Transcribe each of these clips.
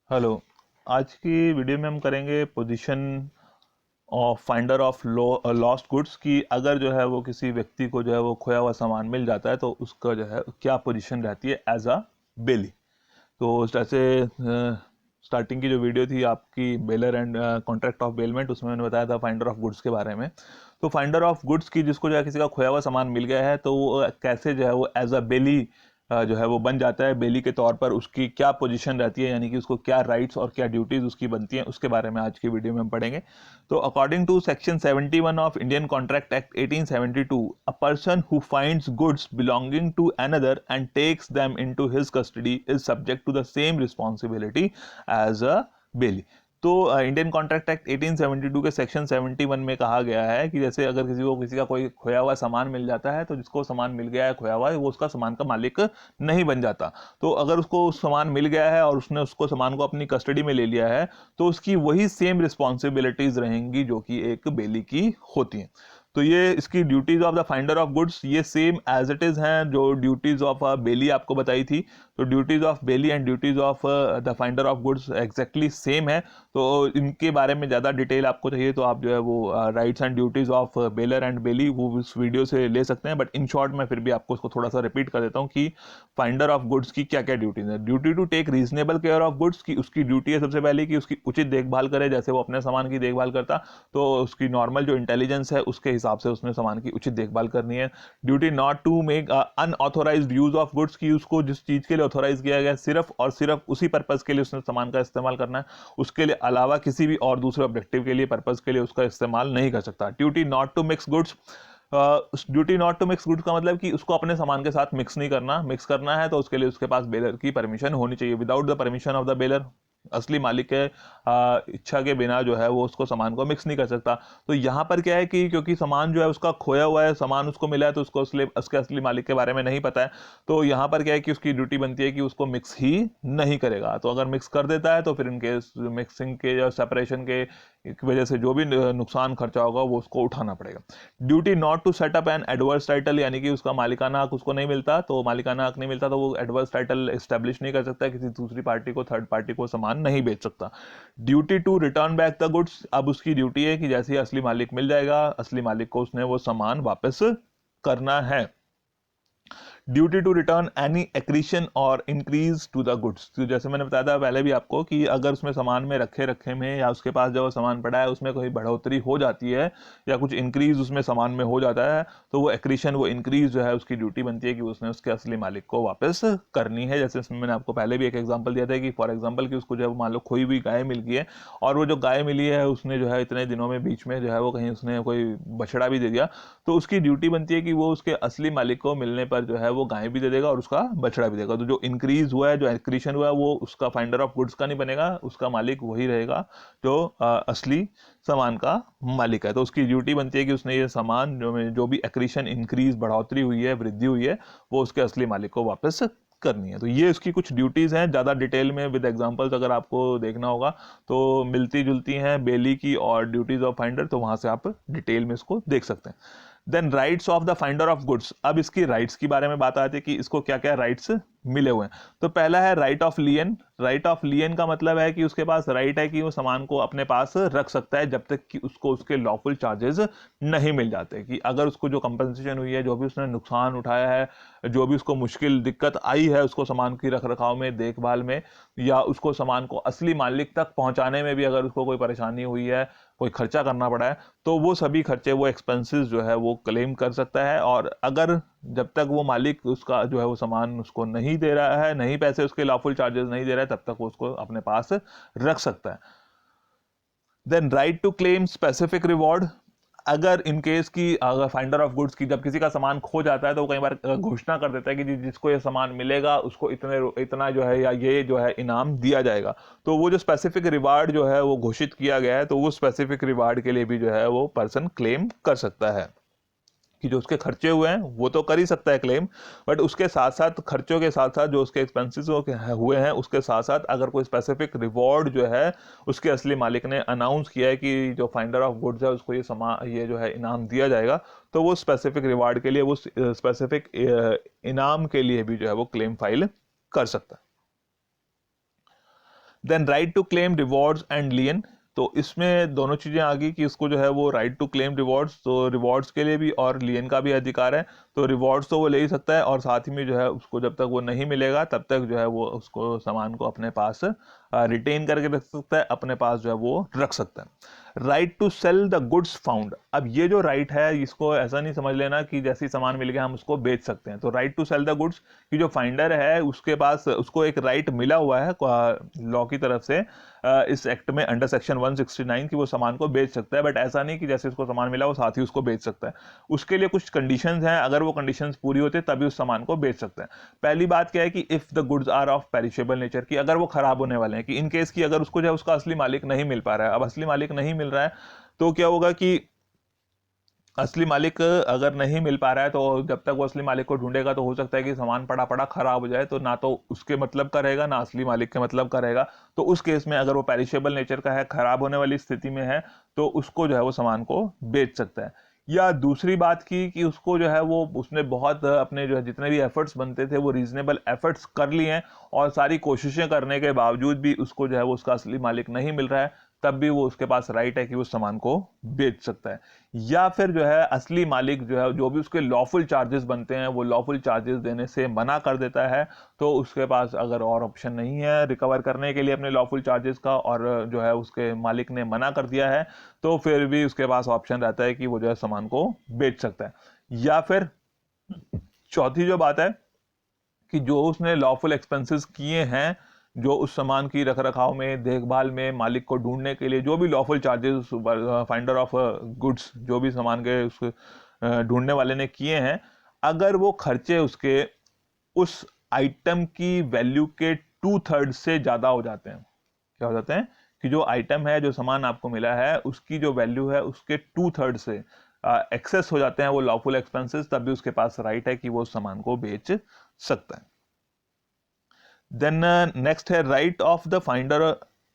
Hello. आज की video में हम करेंगे position of finder of lost goods की अगर जो है वो किसी व्यक्ति को जो है वो खोया हुआ सामान मिल जाता है तो उसका जो है क्या पोजीशन रहती है एज अ बेली। तो जैसे स्टार्टिंग की जो वीडियो थी आपकी baler and contract of bailment, उसमें मैंने बताया था फाइंडर ऑफ गुड्स के बारे में। तो फाइंडर ऑफ गुड्स की जिसको जो है किसी का खोया हुआ सामान मिल गया है तो वो कैसे जो है वो एज अ बेली जो है वो बन जाता है। बेली के तौर पर उसकी क्या पोजीशन रहती है, यानी कि उसको क्या राइट्स और क्या ड्यूटीज उसकी बनती हैं, उसके बारे में आज की वीडियो में हम पढ़ेंगे। तो according to section 71 of Indian contract act 1872, a person who finds goods belonging to another and takes them into his custody is subject to the same responsibility as a bailee. तो Indian contract act 1872 के section 71 में कहा गया है कि जैसे अगर किसी को किसी का कोई खोया हुआ सामान मिल जाता है तो जिसको सामान मिल गया है खोया हुआ है वो उसका सामान का मालिक नहीं बन जाता। तो अगर उसको उस सामान मिल गया है और उसने उसको सामान को अपनी कस्टडी में ले लिया है तो उसकी वही सेम रिस्पॉन्सिबिलिटीज रहेंगी जो कि एक बेली की होती हैं। तो ये इसकी duties of the finder of goods ये सेम एज इट इज हैं जो ड्यूटीज ऑफ बेली आपको बताई थी। तो duties of belly and duties of the finder of goods exactly same है। तो इनके बारे में ज़्यादा डिटेल आपको चाहिए तो आप जो है वो rights and duties of bailor and bailee वो उस वीडियो से ले सकते हैं। बट इन शॉर्ट मैं फिर भी आपको उसको थोड़ा सा रिपीट कर देता हूँ कि फाइंडर ऑफ गुड्स की क्या क्या ड्यूटीज है। Duty to take reasonable care of goods की उसकी ड्यूटी है सबसे पहले कि उसकी उचित देखभाल करे, जैसे वो अपने सामान की देखभाल करता तो उसकी नॉर्मल जो इंटेलिजेंस है उसके हिसाब से उसने सामान की उचित देखभाल करनी है। Duty not to make unauthorized use of goods की उसको जिस चीज के लिए ऑथोराइज किया गया सिर्फ और सिर्फ उसी पर्पज के लिए उसने सामान का इस्तेमाल करना है, उसके लिए अलावा किसी भी और दूसरे ऑब्जेक्टिव के लिए पर्पज के लिए उसका इस्तेमाल नहीं कर सकता। Duty not to mix goods, duty not to mix goods का मतलब कि उसको अपने सामान के साथ मिक्स नहीं करना। मिक्स करना है तो उसके लिए उसके पास बेलर की परमिशन होनी चाहिए। Without the permission of the baler असली मालिक के इच्छा के बिना जो है वो उसको सामान को मिक्स नहीं कर सकता। तो यहाँ पर क्या है कि क्योंकि सामान जो है उसका खोया हुआ है, सामान उसको मिला है तो उसको उसके असली मालिक के बारे में नहीं पता है। तो यहाँ पर क्या है कि उसकी ड्यूटी बनती है कि उसको मिक्स ही नहीं करेगा। तो अगर मिक्स कर देता है तो फिर इनके मिक्सिंग के या सेपरेशन के की वजह से जो भी नुकसान खर्चा होगा वो उसको उठाना पड़ेगा। Duty not to set up an adverse title, यानी कि उसका मालिकाना हक उसको नहीं मिलता, तो मालिकाना हक नहीं मिलता तो वो एडवर्स टाइटल एस्टेब्लिश नहीं कर सकता, किसी दूसरी पार्टी को, थर्ड पार्टी को सामान नहीं बेच सकता। Duty to return back the goods, अब उसकी ड्यूटी है कि जैसे ही असली मालिक मिल जाएगा असली मालिक को उसने वो सामान वापस करना है। Duty to return any accretion और इंक्रीज टू द गुड्स, तो जैसे मैंने बताया था पहले भी आपको कि अगर उसमें सामान में रखे रखे में या उसके पास जो सामान पड़ा है उसमें कोई बढ़ोतरी हो जाती है या कुछ इंक्रीज उसमें सामान में हो जाता है तो वो एक्रीशन वो इंक्रीज जो है उसकी ड्यूटी बनती है कि उसने उसके असली मालिक को वापस करनी है। जैसे इसमें मैंने आपको पहले भी एक एग्जाम्पल दिया था कि फॉर एग्जाम्पल कि उसको जो है मान लो खोई हुई गाय मिल गई है और वो जो गाय मिली है उसने जो है इतने दिनों में बीच में जो है वो कहीं उसने कोई बछड़ा भी दे दिया, तो उसकी ड्यूटी बनती है कि वो उसके असली मालिक को मिलने पर जो है वो गाय भी दे देगा और उसका बछड़ा भी देगा। तो जो इंक्रीज हुआ है, जो एक्रीशन हुआ है, वो उसका फाइंडर ऑफ गुड्स का नहीं बनेगा, उसका मालिक वही रहेगा जो असली सामान का मालिक है। तो उसकी ड्यूटी बनती है कि उसने ये सामान जो भी एक्रीशन इंक्रीज बढ़ोतरी हुई है, वृद्धि हुई है, वो उसके असली मालिक को वापस करनी है। तो ये इसकी कुछ ड्यूटीज हैं, ज़्यादा डिटेल में विद एग्जांपल्स अगर आपको देखना होगा तो मिलती जुलती हैं बेली की और ड्यूटीज ऑफ फाइंडर, तो वहां से आप डिटेल में इसको देख सकते हैं। Then rights of the finder of goods, अब इसकी राइट्स के बारे में बात आती है कि इसको क्या क्या राइट्स मिले हुए हैं। तो पहला है राइट ऑफ लियन। राइट ऑफ लियन का मतलब है कि उसके पास राइट है कि वो सामान को अपने पास रख सकता है जब तक कि उसको उसके लॉफुल चार्जेस नहीं मिल जाते। कि अगर उसको जो कंपनसेशन हुई है, जो भी उसने नुकसान उठाया है, जो भी उसको मुश्किल दिक्कत आई है उसको सामान की रख रखाव में, देखभाल में, या उसको सामान को असली मालिक तक पहुंचाने में भी अगर उसको कोई परेशानी हुई है, कोई खर्चा करना पड़ा है, तो वो सभी खर्चे, वो एक्सपेंसेस जो है वो क्लेम कर सकता है। और अगर जब तक वो मालिक उसका जो है वो सामान उसको नहीं दे रहा है, नहीं पैसे उसके लॉफुल चार्जेस नहीं दे रहा है, तब तक वो उसको अपने पास रख सकता है। Then right to claim specific reward, अगर इन केस की अगर फाइंडर ऑफ गुड्स की जब किसी का सामान खो जाता है तो वो कई बार घोषणा कर देता है कि जिसको ये सामान मिलेगा उसको इतना जो है या ये जो है इनाम दिया जाएगा। तो वो जो स्पेसिफिक रिवार्ड जो है वो घोषित किया गया है तो वो स्पेसिफिक रिवार्ड के लिए भी जो है वो पर्सन क्लेम कर सकता है। कि जो उसके खर्चे हुए हैं वो तो कर ही सकता है क्लेम, बट उसके साथ साथ खर्चों के साथ साथ जो उसके एक्सपेंसेस हुए हैं उसके साथ साथ अगर कोई स्पेसिफिक रिवॉर्ड जो है उसके असली मालिक ने अनाउंस किया है कि जो फाइंडर ऑफ गुड्स है उसको ये जो है इनाम दिया जाएगा, तो वो स्पेसिफिक रिवार्ड के लिए, वो स्पेसिफिक इनाम के लिए भी जो है वो क्लेम फाइल कर सकता है। Then right to claim rewards and lien, तो इसमें दोनों चीज़ें आ गई कि उसको जो है वो राइट टू क्लेम रिवॉर्ड्स, तो रिवॉर्ड्स के लिए भी और लियन का भी अधिकार है। तो रिवॉर्ड्स तो वो ले ही सकता है, और साथ ही में जो है उसको जब तक वो नहीं मिलेगा तब तक जो है वो उसको सामान को अपने पास रिटेन करके रख सकता है, अपने पास जो है वो रख सकता है। Right to sell the goods found, अब ये जो राइट है इसको ऐसा नहीं समझ लेना कि जैसे ही सामान मिल गया हम उसको बेच सकते हैं। तो right to sell the goods कि जो फाइंडर है उसके पास उसको एक राइट मिला हुआ है लॉ की तरफ से इस एक्ट में अंडर सेक्शन 169 कि वो सामान को बेच सकता है, बट ऐसा नहीं कि जैसे उसको सामान मिला वो साथ ही उसको बेच सकता है। उसके लिए कुछ कंडीशंस हैं, अगर वो कंडीशंस पूरी होते तभी उस सामान को बेच सकते हैं। पहली बात क्या है कि if the goods are of perishable nature, कि अगर वो खराब होने वाले हैं, कि इन केस की अगर उसको जो है उसका असली मालिक नहीं मिल पा रहा है, अब असली मालिक नहीं मिल रहा है तो क्या होगा कि असली मालिक अगर नहीं मिल पा रहा है तो जब तक वो असली मालिक को ढूंढेगा तो हो सकता है कि सामान पड़ा पड़ा खराब हो जाए, तो ना तो उसके मतलब का रहेगा ना असली मालिक के मतलब का रहेगा। तो उस केस में अगर वो पेरिशेबल नेचर का है, खराब होने वाली स्थिति में है, तो उसको जो है वो सामान को बेच सकता है। या दूसरी बात की कि उसको जो है वो उसने बहुत अपने जो है जितने भी एफर्ट्स बनते थे वो रीजनेबल एफर्ट्स कर लिए हैं, और सारी कोशिशें करने के बावजूद भी उसको जो है वो उसका असली मालिक नहीं मिल रहा है, तब भी वो उसके पास राइट है कि वो सामान को बेच सकता है। या फिर जो है असली मालिक जो है जो भी उसके लॉफुल चार्जेस बनते हैं वो लॉफुल चार्जेस देने से मना कर देता है, तो उसके पास अगर और ऑप्शन नहीं है रिकवर करने के लिए अपने लॉफुल चार्जेस का, और जो है उसके मालिक ने मना कर दिया है, तो फिर भी उसके पास ऑप्शन रहता है कि वो जो है सामान को बेच सकता है। या फिर चौथी जो बात है कि जो उसने लॉफुल एक्सपेंसेस किए हैं, जो उस सामान की रख रखाव में, देखभाल में, मालिक को ढूंढने के लिए जो भी lawful charges finder of goods जो भी सामान के उस ढूंढने वाले ने किए हैं, अगर वो खर्चे उसके उस आइटम की वैल्यू के 2/3 से ज्यादा हो जाते हैं, क्या हो जाते हैं कि जो आइटम है, जो सामान आपको मिला है, उसकी जो वैल्यू है उसके 2/3 से एक्सेस हो जाते हैं वो लॉफुल एक्सपेंसेस, तब भी उसके पास राइट है कि वो सामान को बेच सकता है। देन नेक्स्ट है right of the finder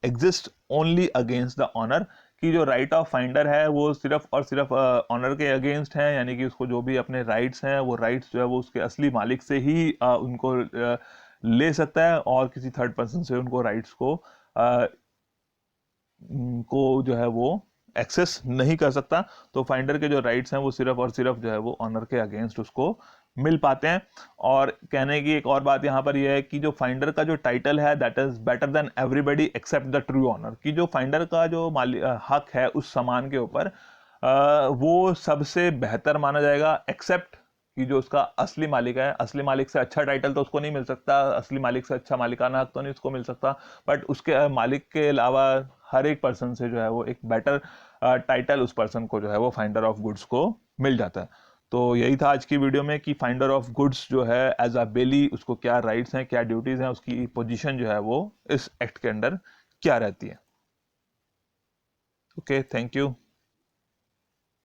exist only against the owner, कि जो राइट ऑफ फाइंडर है वो सिर्फ और सिर्फ ऑनर के अगेंस्ट है, यानी कि उसको जो भी अपने राइट्स हैं वो राइट्स जो है वो उसके असली मालिक से ही उनको ले सकता है, और किसी थर्ड पर्सन से उनको राइट्स को जो है वो एक्सेस नहीं कर सकता। तो फाइंडर के जो राइट्स हैं वो सिर्फ और सिर्फ जो है वो ऑनर के अगेंस्ट उसको मिल पाते हैं। और कहने की एक और बात यहाँ पर यह है कि जो फाइंडर का जो टाइटल है that is better then everybody except the true owner, कि जो फाइंडर का जो हक है उस सामान के ऊपर वो सबसे बेहतर माना जाएगा, एक्सेप्ट कि जो उसका असली मालिक है। असली मालिक से अच्छा टाइटल तो उसको नहीं मिल सकता, असली मालिक से अच्छा मालिकाना हक तो नहीं उसको मिल सकता, बट उसके मालिक के अलावा हर एक पर्सन से जो है वो एक बेटर टाइटल उस पर्सन को जो है वो फाइंडर ऑफ गुड्स को मिल जाता है। तो यही था आज की वीडियो में कि फाइंडर ऑफ गुड्स जो है एज अ बेली उसको क्या राइट्स हैं, क्या ड्यूटीज हैं, उसकी पोजीशन जो है वो इस एक्ट के अंडर क्या रहती है। Okay, thank you.